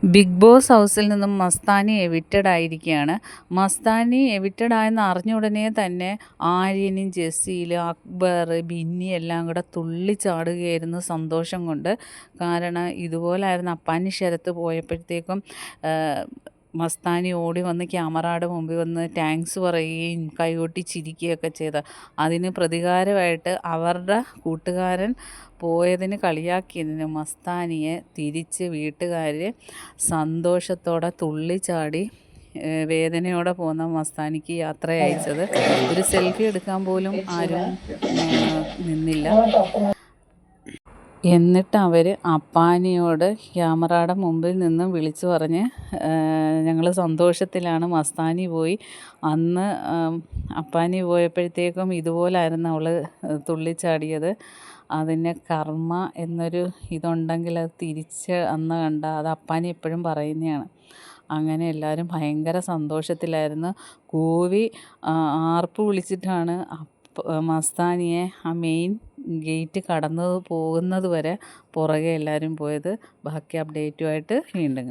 Big boss ഹൗസിൽ നിന്നും Mastani evicted ആയിരിക്കുകയാണ്. മസ്താനി എവിക്റ്റഡ് ആയെന്ന് അറിഞ്ഞ ഉടനെ തന്നെ ആര്യനും ജസീലും അക്ബർ ബിന്നി എല്ലാം കൂടെ തുള്ളിച്ചാടുകയായിരുന്നു സന്തോഷം കൊണ്ട്. കാരണം ഇതുപോലായിരുന്നു അപ്പാനി ശരത്ത് പോയപ്പോഴത്തേക്കും മസ്താനി ഓടി വന്ന് ക്യാമറയുടെ മുമ്പിൽ വന്ന് താങ്ക്സ് പറയുകയും കൈകൊട്ടി ചിരിക്കുകയൊക്കെ ചെയ്ത അതിന് പ്രതികാരമായിട്ട് അവരുടെ കൂട്ടുകാരൻ പോയതിന് കളിയാക്കിയതിന് മസ്താനിയെ തിരിച്ച് വീട്ടുകാർ സന്തോഷത്തോടെ തുള്ളിച്ചാടി വേദനയോടെ പോകുന്ന മസ്താനിക്ക് യാത്ര അയച്ചത്. ഒരു സെൽഫി എടുക്കാൻ പോലും ആരും നിന്നില്ല. എന്നിട്ട് അവർ അപ്പാനിയോട് ക്യാമറയുടെ മുമ്പിൽ നിന്നും വിളിച്ചു പറഞ്ഞ് ഞങ്ങൾ സന്തോഷത്തിലാണ്, മസ്താനി പോയി. അന്ന് അപ്പാനി പോയപ്പോഴത്തേക്കും ഇതുപോലായിരുന്നു അവൾ തുള്ളിച്ചാടിയത്. അതിന് കർമ്മ എന്നൊരു ഇതുണ്ടെങ്കിൽ അത് തിരിച്ച് അന്ന് കണ്ട അത് അപ്പാനി എപ്പോഴും പറയുന്നതാണ്. അങ്ങനെ എല്ലാവരും ഭയങ്കര സന്തോഷത്തിലായിരുന്നു. കൂവി ആർപ്പ് വിളിച്ചിട്ടാണ് മസ്താനിയെ ആ മെയിൻ ഗേറ്റ് കടന്നു പോകുന്നത് വരെ പുറകെ എല്ലാവരും പോയത്. ബാക്കി അപ്ഡേറ്റുമായിട്ട് വീണ്ടും കാണാം.